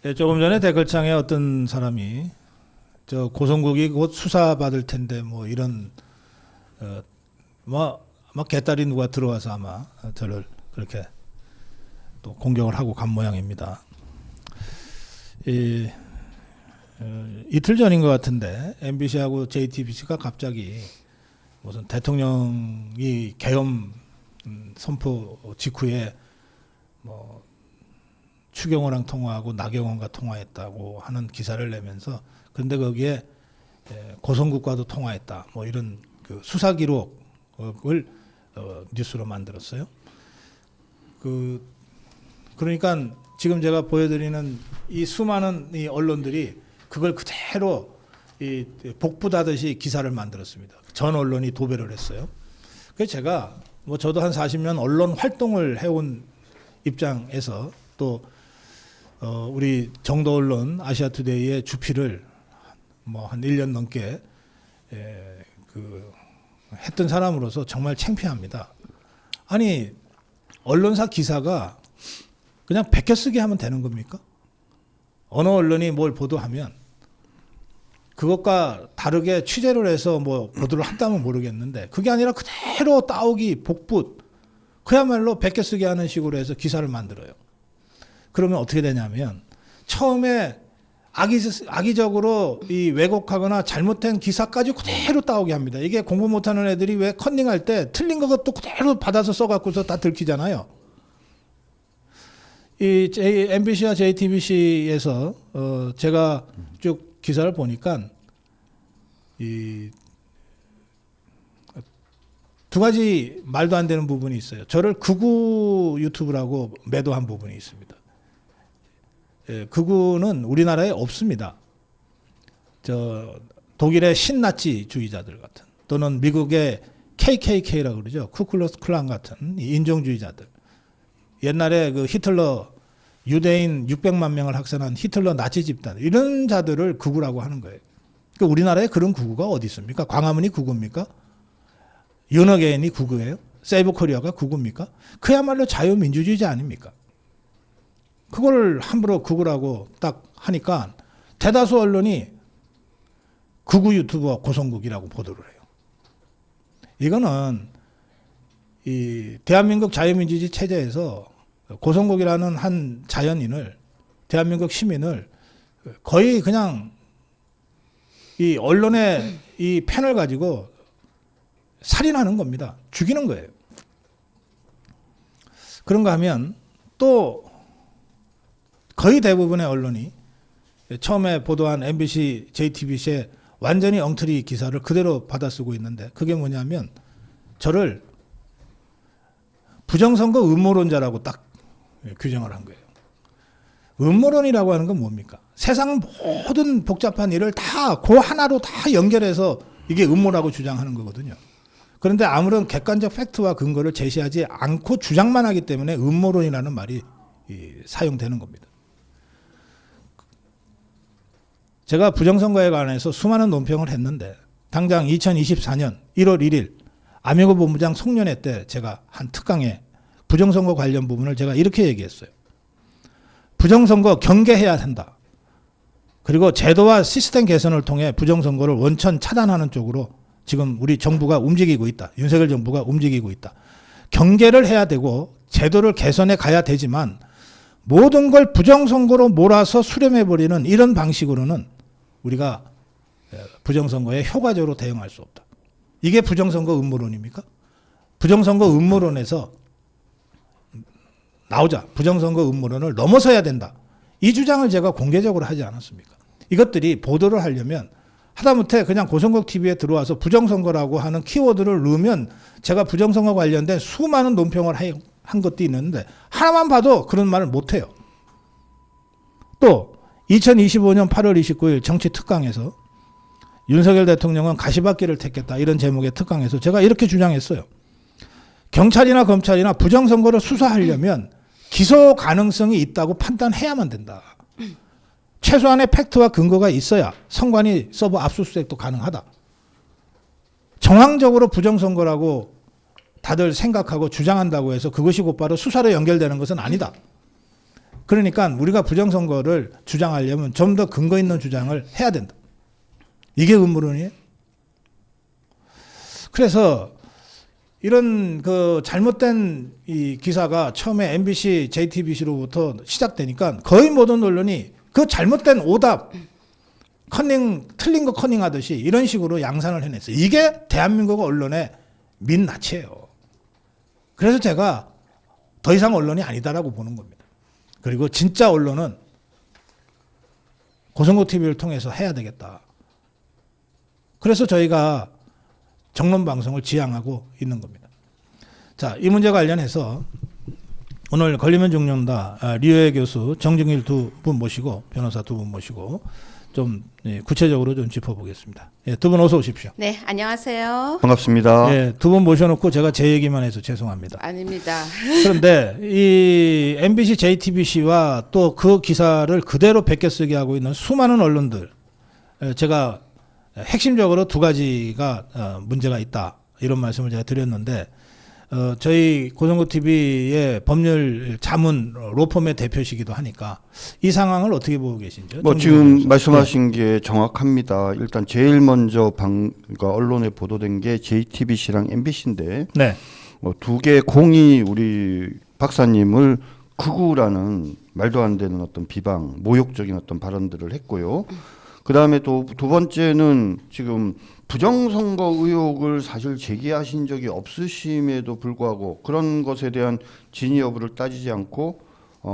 예, 조금 전에 댓글창에 어떤 사람이 저 고성국이 곧 수사받을 텐데 뭐 이런 아마 개딸이 누가 들어와서 아마 저를 그렇게 또 공격을 하고 간 모양입니다. 이틀 전인 것 같은데 MBC하고 JTBC가 갑자기 무슨 대통령이 계엄 선포 직후에 뭐 추경호랑 통화하고 나경원과 통화했다고 하는 기사를 내면서, 그런데 거기에 고성국과도 통화했다 뭐 이런 그 수사 기록을 뉴스로 만들었어요. 그러니까 지금 제가 보여드리는 이 수많은 이 언론들이 그걸 그대로 이 복붙하듯이 기사를 만들었습니다. 전 언론이 도배를 했어요. 그래서 제가 뭐 저도 한 40년 언론 활동을 해온 입장에서 또 우리 정도 언론 아시아투데이의 주필을 뭐 한 1년 넘게 했던 사람으로서 정말 창피합니다. 아니 언론사 기사가 그냥 베껴쓰기 하면 되는 겁니까? 어느 언론이 뭘 보도하면 그것과 다르게 취재를 해서 뭐 보도를 한다면 모르겠는데, 그게 아니라 그대로 따오기 복붙, 그야말로 베껴쓰기 하는 식으로 해서 기사를 만들어요. 그러면 어떻게 되냐면 처음에 악의적으로 이 왜곡하거나 잘못된 기사까지 그대로 따오게 합니다. 이게 공부 못하는 애들이 왜 컨닝할 때 틀린 것도 그대로 받아서 써갖고서 다 들키잖아요. 이 MBC와 JTBC에서 제가 쭉 기사를 보니까 이 두 가지 말도 안 되는 부분이 있어요. 저를 극우 유튜브라고 매도한 부분이 있습니다. 극우는 우리나라에 없습니다. 저 독일의 신나치주의자들 같은, 또는 미국의 KKK라고 그러죠. 쿠클러스 클란 같은 인종주의자들. 옛날에 그 히틀러 유대인 600만 명을 학살한 히틀러 나치 집단, 이런 자들을 극우라고 하는 거예요. 그러니까 우리나라에 그런 극우가 어디 있습니까? 광화문이 극우입니까? 윤어게인이 극우예요? 세이브 코리아가 극우입니까? 그야말로 자유민주주의자 아닙니까? 그걸 함부로 극우라고 딱 하니까 대다수 언론이 극우 유튜버 고성국이라고 보도를 해요. 이거는 이 대한민국 자유민주주의 체제에서 고성국이라는 한 자연인을, 대한민국 시민을 거의 그냥 이 언론의 이 펜을 가지고 살인하는 겁니다. 죽이는 거예요. 그런가 하면 또 거의 대부분의 언론이 처음에 보도한 MBC, JTBC의 완전히 엉터리 기사를 그대로 받아쓰고 있는데, 그게 뭐냐면 저를 부정선거 음모론자라고 딱 규정을 한 거예요. 음모론이라고 하는 건 뭡니까? 세상 모든 복잡한 일을 다 그 하나로 다 연결해서 이게 음모라고 주장하는 거거든요. 그런데 아무런 객관적 팩트와 근거를 제시하지 않고 주장만 하기 때문에 음모론이라는 말이 사용되는 겁니다. 제가 부정선거에 관해서 수많은 논평을 했는데, 당장 2024년 1월 1일 아미고 본부장 송년회 때 제가 한 특강에 부정선거 관련 부분을 제가 이렇게 얘기했어요. 부정선거 경계해야 한다. 그리고 제도와 시스템 개선을 통해 부정선거를 원천 차단하는 쪽으로 지금 우리 정부가 움직이고 있다. 윤석열 정부가 움직이고 있다. 경계를 해야 되고 제도를 개선해 가야 되지만 모든 걸 부정선거로 몰아서 수렴해버리는 이런 방식으로는 우리가 부정선거에 효과적으로 대응할 수 없다. 이게 부정선거 음모론입니까? 부정선거 음모론에서 나오자. 부정선거 음모론을 넘어서야 된다. 이 주장을 제가 공개적으로 하지 않았습니까? 이것들이 보도를 하려면 하다못해 그냥 고성국 TV에 들어와서 부정선거라고 하는 키워드를 넣으면 제가 부정선거 관련된 수많은 논평을 한 것도 있는데 하나만 봐도 그런 말을 못해요. 또 2025년 8월 29일 정치 특강에서 윤석열 대통령은 가시밭길을 택했다, 이런 제목의 특강에서 제가 이렇게 주장했어요. 경찰이나 검찰이나 부정선거를 수사하려면 기소 가능성이 있다고 판단해야만 된다. 최소한의 팩트와 근거가 있어야 선관위 서버 압수수색도 가능하다. 정황적으로 부정선거라고 다들 생각하고 주장한다고 해서 그것이 곧바로 수사로 연결되는 것은 아니다. 그러니까 우리가 부정선거를 주장하려면 좀 더 근거 있는 주장을 해야 된다. 이게 음모론이에요. 그래서 이런 그 잘못된 이 기사가 처음에 MBC, JTBC로부터 시작되니까 거의 모든 언론이 그 잘못된 오답, 틀린 거 커닝하듯이 이런 식으로 양산을 해냈어요. 이게 대한민국 언론의 민낯이에요. 그래서 제가 더 이상 언론이 아니다라고 보는 겁니다. 그리고 진짜 언론은 고성고 TV를 통해서 해야 되겠다. 그래서 저희가 정론 방송을 지향하고 있는 겁니다. 자, 이 문제 관련해서 오늘 걸리면 죽는다 류혜 교수, 정중일 두 분 모시고 변호사 두 분 모시고 좀 구체적으로 좀 짚어보겠습니다. 예, 두 분 어서 오십시오. 네, 안녕하세요. 반갑습니다. 예, 두 분 모셔놓고 제가 제 얘기만 해서 죄송합니다. 아닙니다. 그런데 이 MBC, JTBC와 또 그 기사를 그대로 베껴쓰기 하고 있는 수많은 언론들, 제가 핵심적으로 두 가지가 문제가 있다 이런 말씀을 제가 드렸는데, 저희 고성고 TV의 법률 자문 로펌의 대표시기도 하니까 이 상황을 어떻게 보고 계신지요? 지금 말씀하신 게 정확합니다. 일단 제일 먼저 그러니까 언론에 보도된 게 JTBC랑 MBC인데, 네. 두 개 공이 우리 박사님을 극우라는 말도 안 되는 어떤 비방, 모욕적인 어떤 발언들을 했고요. 그 다음에 또 두 번째는 지금 부정선거 의혹을 사실 제기하신 적이 없으심에도 불구하고 그런 것에 대한 진위 여부를 따지지 않고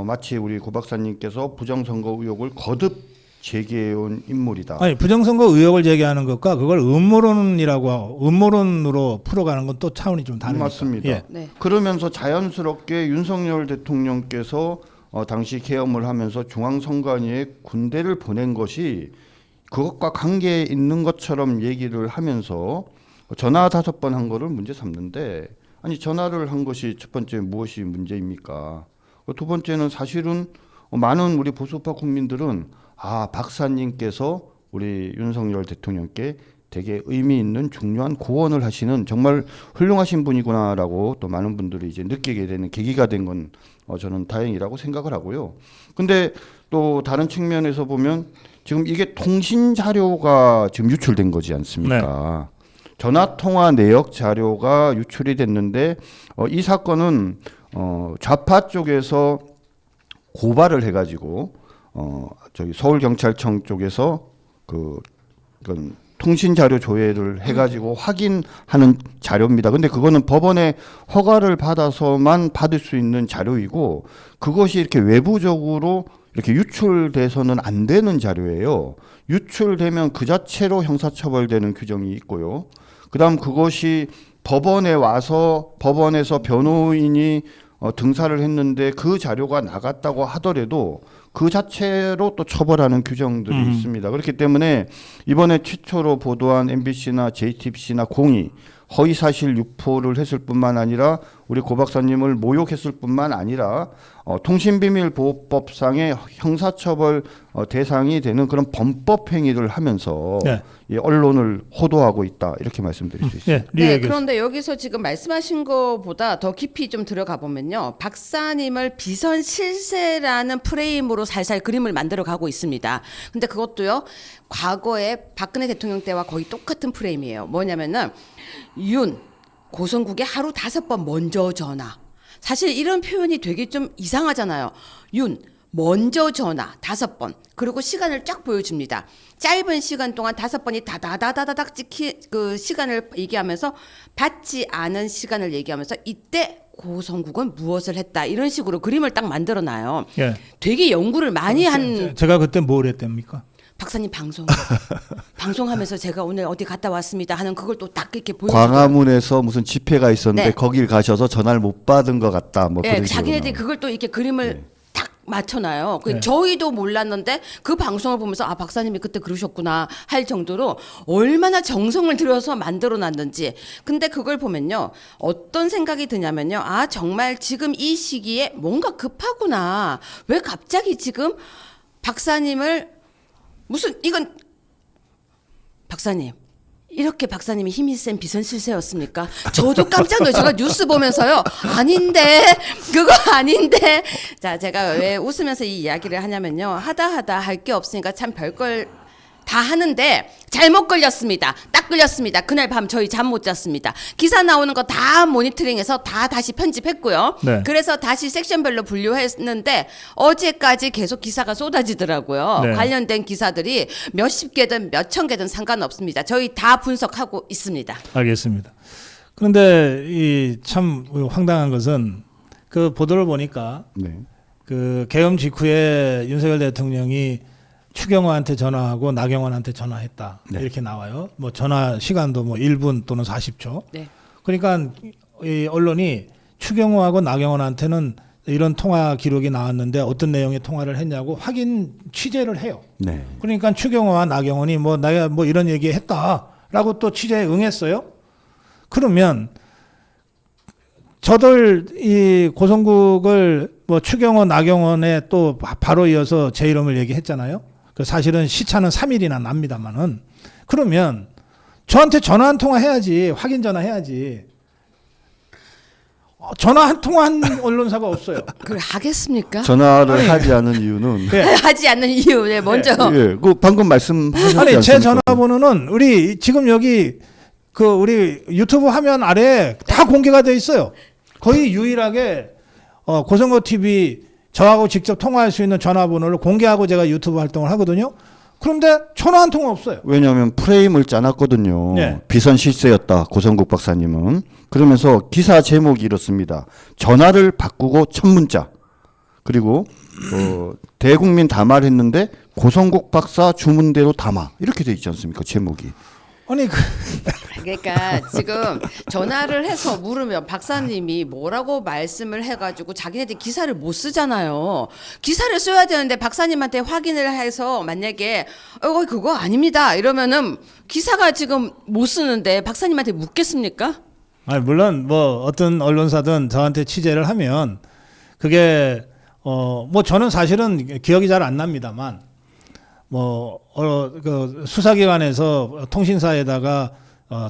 마치 우리 고 박사님께서 부정선거 의혹을 거듭 제기해온 인물이다. 아니, 부정선거 의혹을 제기하는 것과 그걸 음모론으로 풀어가는 건 또 차원이 좀 다릅니다. 맞습니다. 예. 네. 그러면서 자연스럽게 윤석열 대통령께서 당시 계엄을 하면서 중앙선관위에 군대를 보낸 것이 그것과 관계 있는 것처럼 얘기를 하면서 전화 5번 한 거를 문제 삼는데, 아니 전화를 한 것이 첫 번째 무엇이 문제입니까? 두 번째는 사실은 많은 우리 보수파 국민들은 박사님께서 우리 윤석열 대통령께 되게 의미 있는 중요한 고언을 하시는 정말 훌륭하신 분이구나라고 또 많은 분들이 이제 느끼게 되는 계기가 된 건 저는 다행이라고 생각을 하고요. 근데 또 다른 측면에서 보면 지금 이게 통신 자료가 지금 유출된 거지 않습니까? 네. 전화 통화 내역 자료가 유출이 됐는데 이 사건은 좌파 쪽에서 고발을 해가지고 저기 서울경찰청 쪽에서 그건 통신 자료 조회를 해가지고 확인하는 자료입니다. 근데 그거는 법원의 허가를 받아서만 받을 수 있는 자료이고, 그것이 이렇게 외부적으로 이렇게 유출돼서는 안 되는 자료예요. 유출되면 그 자체로 형사처벌되는 규정이 있고요. 그다음 그것이 법원에 와서 법원에서 변호인이 등사를 했는데 그 자료가 나갔다고 하더라도 그 자체로 또 처벌하는 규정들이 있습니다. 그렇기 때문에 이번에 최초로 보도한 MBC나 JTBC나 공이 허위사실 유포를 했을 뿐만 아니라 우리 고 박사님을 모욕했을 뿐만 아니라 통신비밀보호법상의 형사처벌 대상이 되는 그런 범법 행위를 하면서 네. 이 언론을 호도하고 있다, 이렇게 말씀드릴 수 있습니다. 네, 그런데 여기서 지금 말씀하신 것보다 더 깊이 좀 들어가 보면요, 박사님을 비선 실세라는 프레임으로 살살 그림을 만들어 가고 있습니다. 근데 그것도요, 과거에 박근혜 대통령 때와 거의 똑같은 프레임이에요. 뭐냐면은 고성국에 하루 5번 먼저 전화. 사실 이런 표현이 되게 좀 이상하잖아요. 먼저 전화 5번. 그리고 시간을 쫙 보여줍니다. 짧은 시간 동안 5번이 다다다다닥 찍히 그 시간을 얘기하면서 받지 않은 시간을 얘기하면서 이때 고성국은 무엇을 했다, 이런 식으로 그림을 딱 만들어놔요. 예. 되게 연구를 많이 한. 제가 그때 뭘 했답니까? 박사님 방송하면서 제가 오늘 어디 갔다 왔습니다 하는 그걸 또 딱 이렇게 보여주고, 광화문에서 무슨 집회가 있었는데 네. 거길 가셔서 전화를 못 받은 것 같다, 뭐 네, 그런 자기네들이 식으로. 그걸 또 이렇게 그림을 딱 맞춰놔요. 네. 저희도 몰랐는데 그 방송을 보면서 박사님이 그때 그러셨구나 할 정도로 얼마나 정성을 들여서 만들어놨는지. 근데 그걸 보면요, 어떤 생각이 드냐면요, 정말 지금 이 시기에 뭔가 급하구나. 왜 갑자기 지금 박사님을 이건 박사님, 이렇게 박사님이 힘이 센 비선실세였습니까? 저도 깜짝 놀랐어요. 제가 뉴스 보면서요. 아닌데 그거 아닌데. 자, 제가 왜 웃으면서 이 이야기를 하냐면요. 하다 할 게 없으니까 참 별걸 다 하는데 잘못 걸렸습니다. 딱 걸렸습니다. 그날 밤 저희 잠 못 잤습니다. 기사 나오는 거 다 모니터링해서 다 다시 편집했고요. 네. 그래서 다시 섹션별로 분류했는데 어제까지 계속 기사가 쏟아지더라고요. 네. 관련된 기사들이 몇십 개든 몇천 개든 상관없습니다. 저희 다 분석하고 있습니다. 알겠습니다. 그런데 이 참 황당한 것은 그 보도를 보니까 네. 그 계엄 직후에 윤석열 대통령이 추경호한테 전화하고 나경원한테 전화했다. 네. 이렇게 나와요. 뭐 전화 시간도 뭐 1분 또는 40초. 네. 그러니까 이 언론이 추경호하고 나경원한테는 이런 통화 기록이 나왔는데 어떤 내용의 통화를 했냐고 확인 취재를 해요. 네. 그러니까 추경호와 나경원이 뭐 나야 뭐 이런 얘기 했다라고 또 취재에 응했어요. 그러면 저들 이 고성국을 뭐 추경호 나경원에 또 바로 이어서 제 이름을 얘기했잖아요. 그 사실은 시차는 3일이나 납니다만은 그러면 저한테 전화 한 통화 해야지. 확인 전화 해야지. 전화 한 통화 한 언론사가 없어요. 그걸 하겠습니까? 전화를 하지 않은 이유는 네. 하지 않는 이유. 네, 먼저. 예, 그 방금 말씀하셨지 아니 제 않습니까? 전화번호는 우리 지금 여기 그 우리 유튜브 화면 아래에 다 공개가 돼 있어요. 거의 유일하게 고성고 TV 저하고 직접 통화할 수 있는 전화번호를 공개하고 제가 유튜브 활동을 하거든요. 그런데 전화 한 통 없어요. 왜냐하면 프레임을 짜놨거든요. 네. 비선 실세였다. 고성국 박사님은. 그러면서 기사 제목이 이렇습니다. 전화를 바꾸고 첫 문자. 그리고 대국민 담화를 했는데 고성국 박사 주문대로 담아. 이렇게 돼 있지 않습니까? 제목이. 아니 그러니까 지금 전화를 해서 물으면 박사님이 뭐라고 말씀을 해가지고 자기네들 기사를 못 쓰잖아요. 기사를 써야 되는데 박사님한테 확인을 해서 만약에 그거 아닙니다 이러면은 기사가 지금 못 쓰는데 박사님한테 묻겠습니까? 아니 물론 뭐 어떤 언론사든 저한테 취재를 하면 그게 뭐 저는 사실은 기억이 잘 안 납니다만 그 수사기관에서 통신사에다가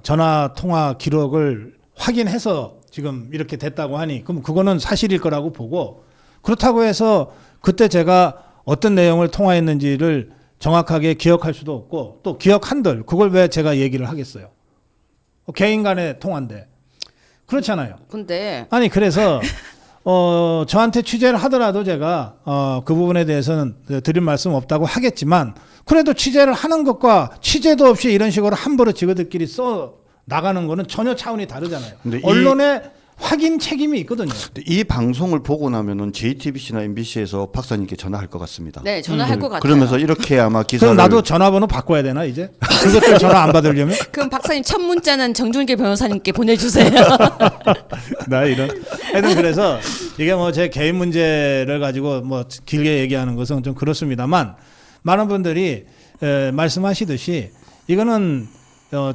전화 통화 기록을 확인해서 지금 이렇게 됐다고 하니 그럼 그거는 사실일 거라고 보고 그렇다고 해서 그때 제가 어떤 내용을 통화했는지를 정확하게 기억할 수도 없고 또 기억한들 그걸 왜 제가 얘기를 하겠어요. 개인 간의 통화인데 그렇잖아요. 근데 아니 그래서 저한테 취재를 하더라도 제가 그 부분에 대해서는 드릴 말씀 없다고 하겠지만 그래도 취재를 하는 것과 취재도 없이 이런 식으로 함부로 직원들끼리 써 나가는 거는 전혀 차원이 다르잖아요. 언론의 확인 책임이 있거든요. 이 방송을 보고 나면은 JTBC나 MBC에서 박사님께 전화할 것 같습니다. 네 전화할 것 같아요. 그러면서 이렇게 아마 기사를 그럼 나도 전화번호 바꿔야 되나 이제? 그것들 전화 안 받으려면? 그럼 박사님 첫 문자는 정준길 변호사님께 보내주세요. 나 이런. 하여튼 그래서 이게 뭐 제 개인 문제를 가지고 뭐 길게 얘기하는 것은 좀 그렇습니다만 많은 분들이 말씀하시듯이 이거는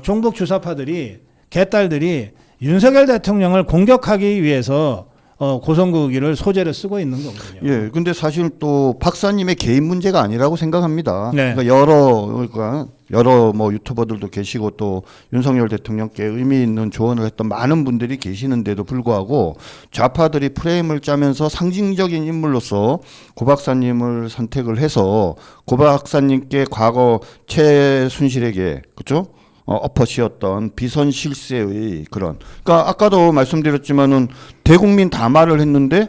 종북 주사파들이 개딸들이 윤석열 대통령을 공격하기 위해서 고성국이를 소재를 쓰고 있는 거거든요. 예, 근데 사실 또 박사님의 개인 문제가 아니라고 생각합니다. 네. 그러니까 여러 뭐 유튜버들도 계시고 또 윤석열 대통령께 의미 있는 조언을 했던 많은 분들이 계시는데도 불구하고 좌파들이 프레임을 짜면서 상징적인 인물로서 고 박사님을 선택을 해서 고 박사님께 과거 최순실에게 그렇죠? 엎어씌었던 비선 실세의 그런. 그러니까 아까도 말씀드렸지만은 대국민 담화를 했는데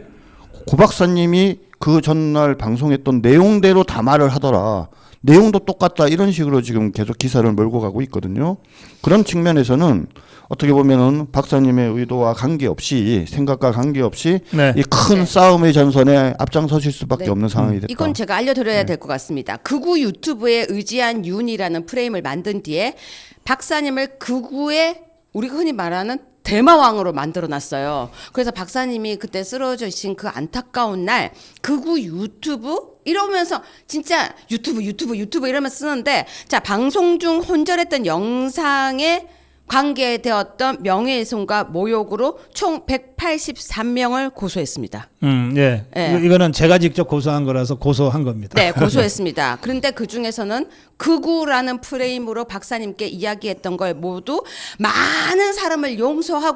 고 박사님이 그 전날 방송했던 내용대로 담화를 하더라. 내용도 똑같다. 이런 식으로 지금 계속 기사를 몰고 가고 있거든요. 그런 측면에서는 어떻게 보면은 박사님의 의도와 관계없이 생각과 관계없이 네. 이 큰 싸움의 전선에 앞장서실 수밖에 네. 없는 상황이 됐다. 이건 제가 알려드려야 될 것 같습니다. 극우 유튜브에 의지한 윤이라는 프레임을 만든 뒤에 박사님을 극우의 우리가 흔히 말하는 대마왕으로 만들어놨어요. 그래서 박사님이 그때 쓰러지신 그 안타까운 날 극우 유튜브 이러면서 진짜 유튜브 이러면서 쓰는데 자 방송 중 혼절했던 영상에 관계되었던 명예훼손과 모욕으로 총 183명을 고소했습니다. 예. 예. 이거는 제가 직접 고소한 거라서 고소한 겁니다. 네, 고소했습니다. 그런데 그 중에서는 극우라는 프레임으로 박사님께 이야기했던 걸 모두 많은 사람을 용서해서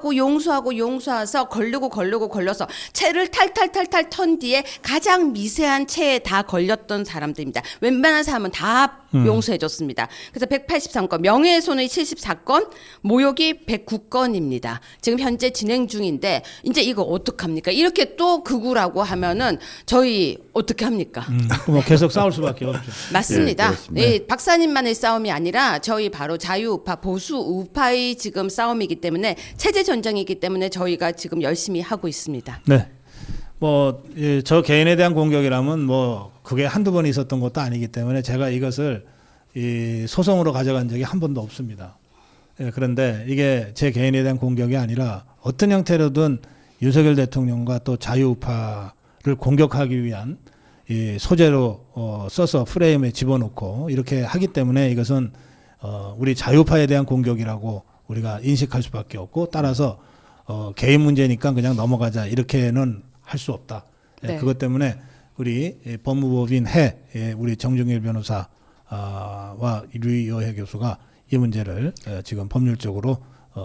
걸려서 채를 탈탈 턴 뒤에 가장 미세한 채에 다 걸렸던 사람들입니다. 웬만한 사람은 다 용서해줬습니다. 그래서 183건, 명예훼손의 74건, 모욕이 109건입니다. 지금 현재 진행 중인데 이제 이거 어떡합니까? 이렇게 또 극우라고 하면은 저희 어떻게 합니까? 뭐 계속 싸울 수밖에 없죠. 맞습니다. 예, 그렇습니다. 예, 박사님만의 싸움이 아니라 저희 바로 자유우파, 보수 우파의 지금 싸움이기 때문에 체제 전쟁이기 때문에 저희가 지금 열심히 하고 있습니다. 네. 뭐 저 개인에 대한 공격이라면 뭐 그게 한두 번 있었던 것도 아니기 때문에 제가 이것을 이 소송으로 가져간 적이 한 번도 없습니다. 예, 그런데 이게 제 개인에 대한 공격이 아니라 어떤 형태로든 윤석열 대통령과 또 자유우파를 공격하기 위한 이 소재로 써서 프레임에 집어넣고 이렇게 하기 때문에 이것은 우리 자유파에 대한 공격이라고 우리가 인식할 수밖에 없고 따라서 개인 문제니까 그냥 넘어가자 이렇게는 할 수 없다. 예, 네. 그것 때문에 우리 법무법인 우리 정중일 변호사와 류여혜 교수가 이 문제를 지금 법률적으로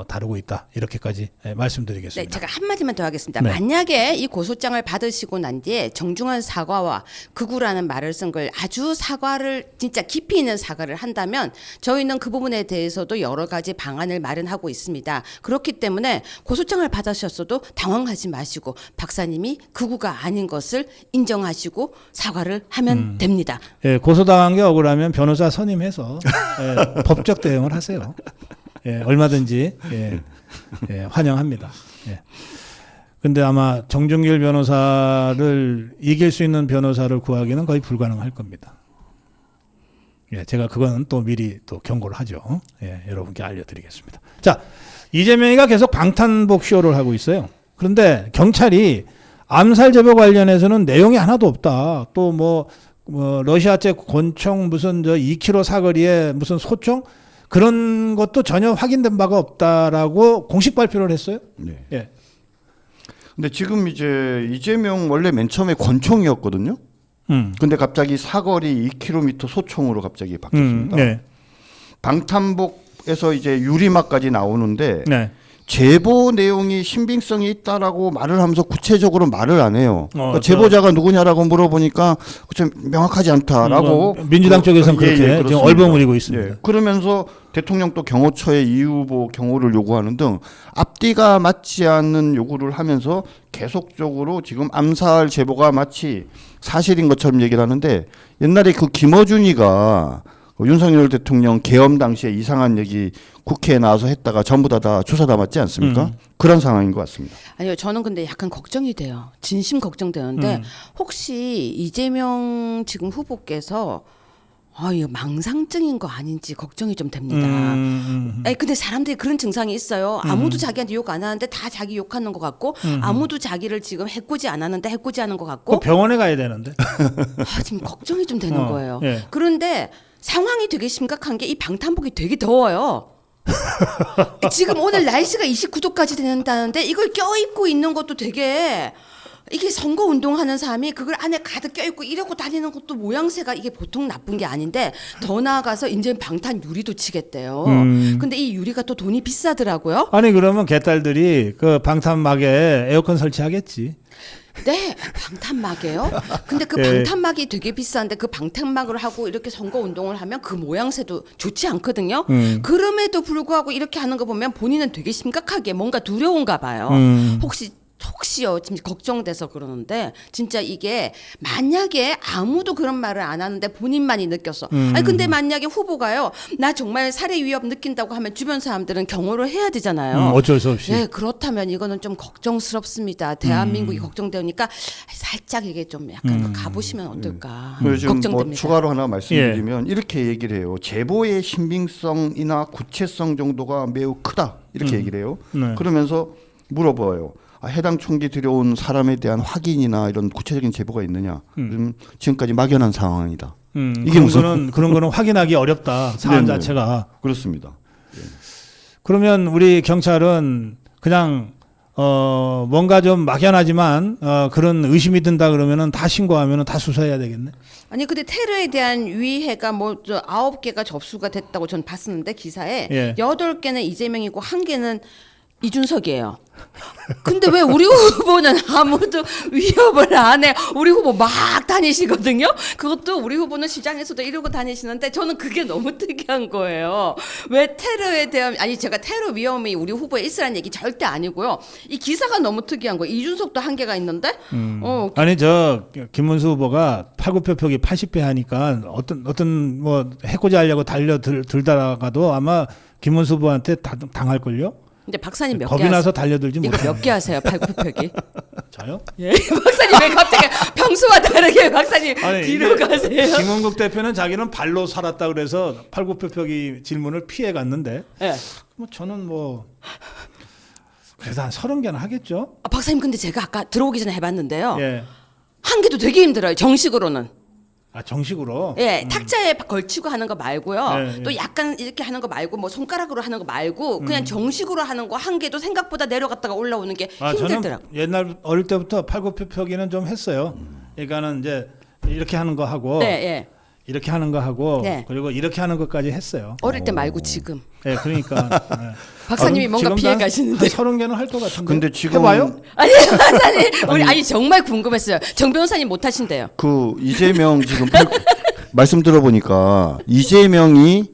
다루고 있다. 이렇게까지 말씀드리겠습니다. 네, 제가 한마디만 더 하겠습니다. 네. 만약에 이 고소장을 받으시고 난 뒤에 정중한 사과와 극우라는 말을 쓴 걸 아주 사과를 진짜 깊이 있는 사과를 한다면 저희는 그 부분에 대해서도 여러 가지 방안을 마련하고 있습니다. 그렇기 때문에 고소장을 받으셨어도 당황하지 마시고 박사님이 극우가 아닌 것을 인정하시고 사과를 하면 됩니다. 예, 고소당한 게 억울하면 변호사 선임해서 법적 대응을 하세요. 예, 얼마든지 환영합니다. 예. 근데 아마 정중길 변호사를 이길 수 있는 변호사를 구하기는 거의 불가능할 겁니다. 예, 제가 그거는 또 미리 또 경고를 하죠. 예, 여러분께 알려드리겠습니다. 자, 이재명이가 계속 방탄복 쇼를 하고 있어요. 그런데 경찰이 암살 제보 관련해서는 내용이 하나도 없다. 또 뭐 러시아제 권총 무슨 2km 사거리에 무슨 소총 그런 것도 전혀 확인된 바가 없다라고 공식 발표를 했어요. 네. 예. 근데 지금 이제 이재명 원래 맨 처음에 권총이었거든요. 근데 갑자기 사거리 2km 소총으로 갑자기 바뀌었습니다. 네. 방탄복에서 이제 유리막까지 나오는데 네. 제보 내용이 신빙성이 있다라고 말을 하면서 구체적으로 말을 안 해요. 그러니까 저- 제보자가 누구냐라고 물어보니까 좀 명확하지 않다라고 민주당 쪽에서는 그렇게 지금 그렇습니다. 얼버무리고 있습니다. 예, 그러면서 대통령도 경호처에 이 후보 경호를 요구하는 등 앞뒤가 맞지 않는 요구를 하면서 계속적으로 지금 암살 제보가 마치 사실인 것처럼 얘기를 하는데 옛날에 그 김어준이가 윤석열 대통령 계엄 당시에 이상한 얘기 국회에 나와서 했다가 전부 다 조사 다 받지 않습니까? 그런 상황인 것 같습니다. 아니요, 저는 근데 약간 걱정이 돼요. 진심 걱정되는데 혹시 이재명 지금 후보께서 이거 망상증인 거 아닌지 걱정이 좀 됩니다. 아니, 근데 사람들이 그런 증상이 있어요. 아무도 자기한테 욕 안 하는데 다 자기 욕하는 것 같고 아무도 자기를 지금 해코지 안 하는데 해코지 하는 것 같고 그 병원에 가야 되는데. 지금 걱정이 좀 되는 거예요. 예. 그런데 상황이 되게 심각한 게 이 방탄복이 되게 더워요. 지금 오늘 날씨가 29도까지 된다는데 이걸 껴입고 있는 것도 되게 이게 선거 운동하는 사람이 그걸 안에 가득 껴입고 이러고 다니는 것도 모양새가 이게 보통 나쁜 게 아닌데 더 나아가서 이제 방탄 유리도 치겠대요. 근데 이 유리가 또 돈이 비싸더라고요. 아니 그러면 개딸들이 그 방탄막에 에어컨 설치하겠지. 네, 방탄막이에요. 근데 그 예. 방탄막이 되게 비싼데 그 방탄막을 하고 이렇게 선거 운동을 하면 그 모양새도 좋지 않거든요. 그럼에도 불구하고 이렇게 하는 거 보면 본인은 되게 심각하게 뭔가 두려운가 봐요. 혹시요 지금 걱정돼서 그러는데 진짜 이게 만약에 아무도 그런 말을 안 하는데 본인만이 느꼈어. 아니 근데 만약에 후보가요 나 정말 살해 위협 느낀다고 하면 주변 사람들은 경호를 해야 되잖아요. 어쩔 수 없이. 네, 그렇다면 이거는 좀 걱정스럽습니다. 대한민국이 걱정되니까 살짝 이게 좀 약간 가보시면 어떨까 그리고 지금 뭐 걱정됩니다. 추가로 하나 말씀드리면 이렇게 얘기를 해요. 제보의 신빙성이나 구체성 정도가 매우 크다 이렇게 얘기를 해요. 네. 그러면서 물어봐요. 해당 총기 들여온 사람에 대한 확인이나 이런 구체적인 제보가 있느냐? 지금까지 막연한 상황이다. 이게 그런 거는 확인하기 어렵다. 사안 네네. 자체가. 그렇습니다. 그러면 우리 경찰은 그냥 뭔가 좀 막연하지만 그런 의심이 든다 그러면은 다 신고하면은 다 수사해야 되겠네. 아니 근데 테러에 대한 위해가 뭐 9개가 접수가 됐다고 전 봤었는데 기사에 예. 8개는 이재명이고 1개는 이준석이에요. 근데 왜 우리 후보는 아무도 위협을 안 해? 우리 후보 막 다니시거든요. 그것도 우리 후보는 시장에서도 이러고 다니시는데 저는 그게 너무 특이한 거예요. 왜 테러에 대한 아니 제가 테러 위험이 우리 후보에 있으라는 얘기 절대 아니고요. 이 기사가 너무 특이한 거예요. 이준석도 1개가 있는데 아니 저 김문수 후보가 팔굽혀펴기 80배 하니까 어떤 뭐 해코지 하려고 달려들다가도 아마 김문수 후보한테 당할 걸요. 근데 박사님 몇 개 겁이 하세요? 나서 달려들지 이거 못해. 몇 개 하세요? 팔굽혀펴기? 저요? 예. 박사님 왜 갑자기 평소와 다르게 박사님 아니, 뒤로 이게 가세요? 김원국 대표는 자기는 발로 살았다 그래서 팔굽혀펴기 질문을 피해 갔는데 예. 뭐 저는 뭐 그래도 한 30개는 하겠죠. 아, 박사님 근데 제가 아까 들어오기 전에 해봤는데요. 예. 1개도 되게 힘들어요. 정식으로는. 아 정식으로. 예, 탁자에 걸치고 하는 거 말고요. 예, 또 예. 약간 이렇게 하는 거 말고 뭐 손가락으로 하는 거 말고 그냥 정식으로 하는 거 1개도 생각보다 내려갔다가 올라오는 게 힘들더라고요. 저는 옛날 어릴 때부터 팔굽혀펴기는 좀 했어요. 그러니까는 이제 이렇게 하는 거 하고 네, 예. 이렇게 하는 거 하고 네. 그리고 이렇게 하는 것까지 했어요. 어릴 때 말고 지금. 예, 그러니까. 예. 박사님이 뭔가 피해 가시는데. 30개는 할 것 같은데. 근데 지금 해봐요? 아니, 박사님. 우리 아니 정말 궁금했어요. 정 변호사님 못 하신대요. 그 이재명 지금 말씀 들어보니까 이재명이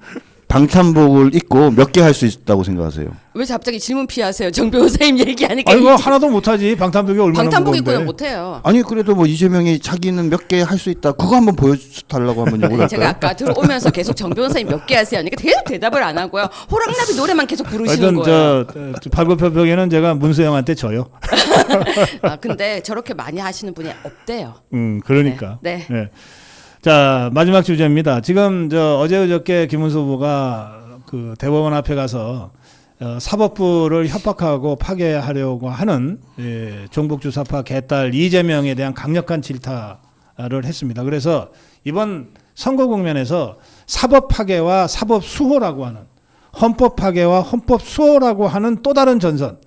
방탄복을 입고 몇 개 할 수 있다고 생각하세요? 왜 갑자기 질문 피하세요? 정 변호사님 얘기하니까. 아이고 하나도 못하지. 방탄복이 얼마나 방탄복 무거운데. 입고는 못해요. 아니 그래도 뭐 이재명이 자기는 몇 개 할 수 있다. 그거 한번 보여달라고 한번 요구를 아니, 제가 할까요? 아까 들어오면서 계속 정 변호사님 몇 개 하세요? 하니까 계속 대답을 안 하고요. 호랑나비 노래만 계속 부르시는 하여튼 거예요. 저 팔굽혀펴기는 제가 문수영한테 져요. 아 근데 저렇게 많이 하시는 분이 없대요. 그러니까. 네. 예. 자 마지막 주제입니다. 지금 저 어제 그저께 김문수 후보가 그 대법원 앞에 가서 사법부를 협박하고 파괴하려고 하는 종북주사파 개딸 이재명에 대한 강력한 질타를 했습니다. 그래서 이번 선거 국면에서 사법 파괴와 사법 수호라고 하는 헌법 파괴와 헌법 수호라고 하는 또 다른 전선,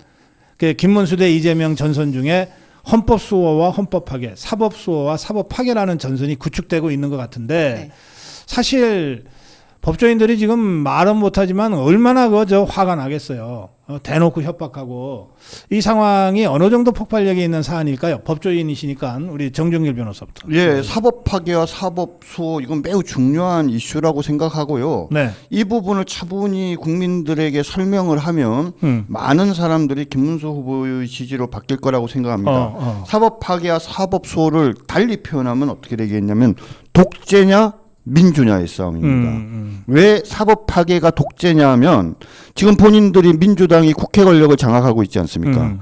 그 김문수 대 이재명 전선 중에 헌법 수호와 헌법 파괴, 사법 수호와 사법 파괴라는 전선이 구축되고 있는 것 같은데 네. 사실 법조인들이 지금 말은 못하지만 얼마나 그저 화가 나겠어요. 대놓고 협박하고 이 상황이 어느 정도 폭발력이 있는 사안일까요? 법조인이시니까 우리 정준길 변호사부터. 예, 사법 파괴와 사법 수호 이건 매우 중요한 이슈라고 생각하고요. 네. 이 부분을 차분히 국민들에게 설명을 하면 많은 사람들이 김문수 후보의 지지로 바뀔 거라고 생각합니다. 사법 파괴와 사법 수호를 달리 표현하면 어떻게 되겠냐면 독재냐 민주냐의 싸움입니다. 왜 사법 파괴가 독재냐 하면 지금 본인들이 민주당이 국회 권력을 장악하고 있지 않습니까?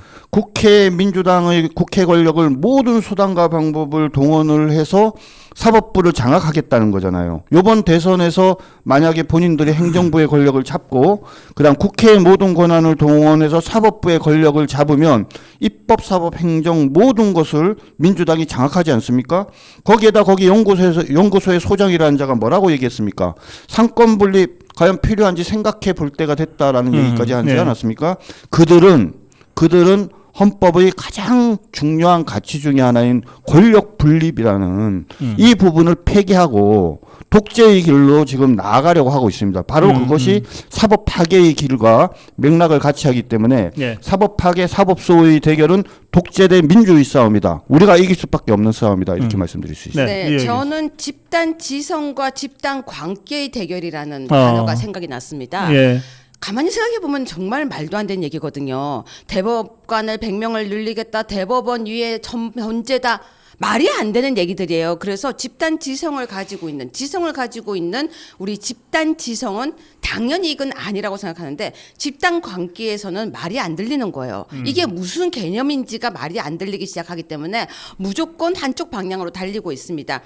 민주당의 국회 권력을 모든 수단과 방법을 동원을 해서 사법부를 장악하겠다는 거잖아요. 이번 대선에서 만약에 본인들이 행정부의 권력을 잡고 그다음 국회의 모든 권한을 동원해서 사법부의 권력을 잡으면 입법, 사법, 행정 모든 것을 민주당이 장악하지 않습니까? 거기에다 거기 연구소의 소장이라는 자가 뭐라고 얘기했습니까? 상권 분립 과연 필요한지 생각해 볼 때가 됐다라는 얘기까지 하지 네. 않았습니까? 그들은 헌법의 가장 중요한 가치 중에 하나인 권력 분립이라는 이 부분을 폐기하고 독재의 길로 지금 나아가려고 하고 있습니다. 바로 그것이 사법 파괴의 길과 맥락을 같이 하기 때문에 예. 사법 파괴, 사법 수호의 대결은 독재 대 민주의 싸움이다. 우리가 이길 수밖에 없는 싸움이다. 이렇게 말씀드릴 수 있습니다. 네, 네, 예, 저는 집단 지성과 집단 관계의 대결이라는 단어가 생각이 났습니다. 예. 가만히 생각해 보면 정말 말도 안 되는 얘기거든요. 대법관을 100명을 늘리겠다. 대법원 위에 전제다. 말이 안 되는 얘기들이에요. 그래서 집단 지성을 가지고 있는 우리 집단 지성은 당연히 이건 아니라고 생각하는데 집단 관계에서는 말이 안 들리는 거예요. 이게 무슨 개념인지가 말이 안 들리기 시작하기 때문에 무조건 한쪽 방향으로 달리고 있습니다.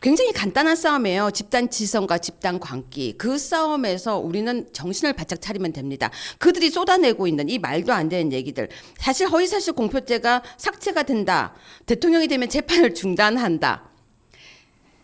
굉장히 간단한 싸움이에요. 집단 지성과 집단 관계. 그 싸움에서 우리는 정신을 바짝 차리면 됩니다. 그들이 쏟아내고 있는 이 말도 안 되는 얘기들. 사실 허위사실 공표죄가 삭제가 된다. 대통령이 되면 재판을 중단한다.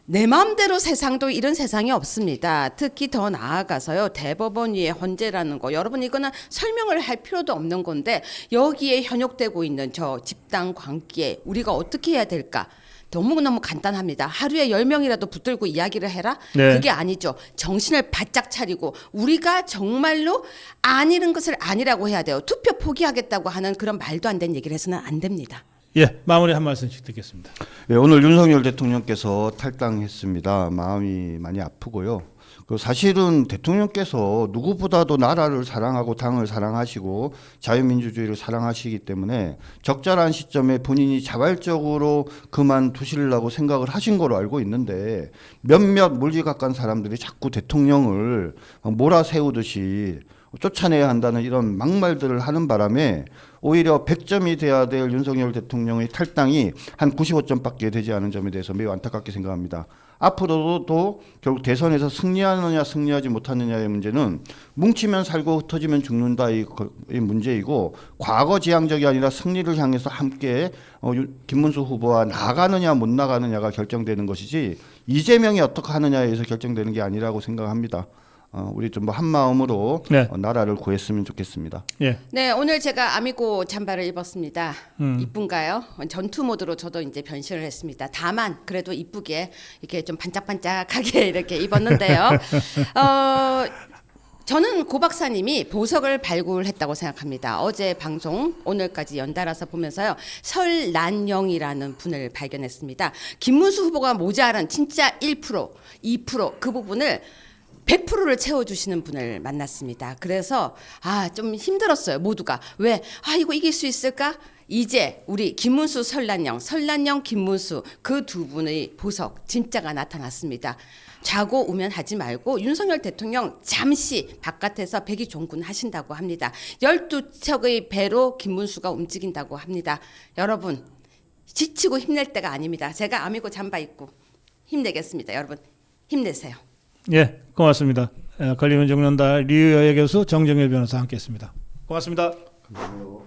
내 마음대로 세상도 이런 세상이 없습니다. 특히 더 나아가서요. 대법원 위에 헌재라는 거. 여러분 이거는 설명을 할 필요도 없는 건데 여기에 현혹되고 있는 저 집단 관계 우리가 어떻게 해야 될까? 너무너무 간단합니다. 하루에 10명이라도 붙들고 이야기를 해라? 네. 그게 아니죠. 정신을 바짝 차리고 우리가 정말로 아니는 것을 아니라고 해야 돼요. 투표 포기하겠다고 하는 그런 말도 안 되는 얘기를 해서는 안 됩니다. 예, 마무리 한 말씀씩 듣겠습니다. 네, 오늘 윤석열 대통령께서 탈당했습니다. 마음이 많이 아프고요. 그 사실은 대통령께서 누구보다도 나라를 사랑하고 당을 사랑하시고 자유민주주의를 사랑하시기 때문에 적절한 시점에 본인이 자발적으로 그만두시려고 생각을 하신 거로 알고 있는데 몇몇 물리각간 사람들이 자꾸 대통령을 몰아세우듯이 쫓아내야 한다는 이런 막말들을 하는 바람에 오히려 100점이 돼야 될 윤석열 대통령의 탈당이 한 95점밖에 되지 않은 점에 대해서 매우 안타깝게 생각합니다. 앞으로도 결국 대선에서 승리하느냐 승리하지 못하느냐의 문제는 뭉치면 살고 흩어지면 죽는다의 문제이고 과거지향적이 아니라 승리를 향해서 함께 김문수 후보와 나가느냐 못 나가느냐가 결정되는 것이지 이재명이 어떻게 하느냐에 의해서 결정되는 게 아니라고 생각합니다. 우리 좀 한 마음으로 네. 나라를 구했으면 좋겠습니다. 예. 네, 오늘 제가 아미고 잠바를 입었습니다. 이쁜가요? 전투 모드로 저도 이제 변신을 했습니다. 다만 그래도 이쁘게 이렇게 좀 반짝반짝하게 이렇게 입었는데요. 저는 고 박사님이 보석을 발굴했다고 생각합니다. 어제 방송 오늘까지 연달아서 보면서요. 설난영이라는 분을 발견했습니다. 김문수 후보가 모자란 진짜 1%, 2% 그 부분을 100%를 채워주시는 분을 만났습니다. 그래서 좀 힘들었어요. 모두가. 왜? 이거 이길 수 있을까? 이제 우리 김문수 설난영 김문수 그 두 분의 보석 진짜가 나타났습니다. 좌고 우면하지 말고 윤석열 대통령 잠시 바깥에서 백의종군 하신다고 합니다. 12척의 배로 김문수가 움직인다고 합니다. 여러분 지치고 힘낼 때가 아닙니다. 제가 아미고 잠바 입고 힘내겠습니다. 여러분 힘내세요. 예, 고맙습니다. 걸리면 죽는다 류여애 교수, 정정일 변호사 함께했습니다. 고맙습니다. 감사합니다.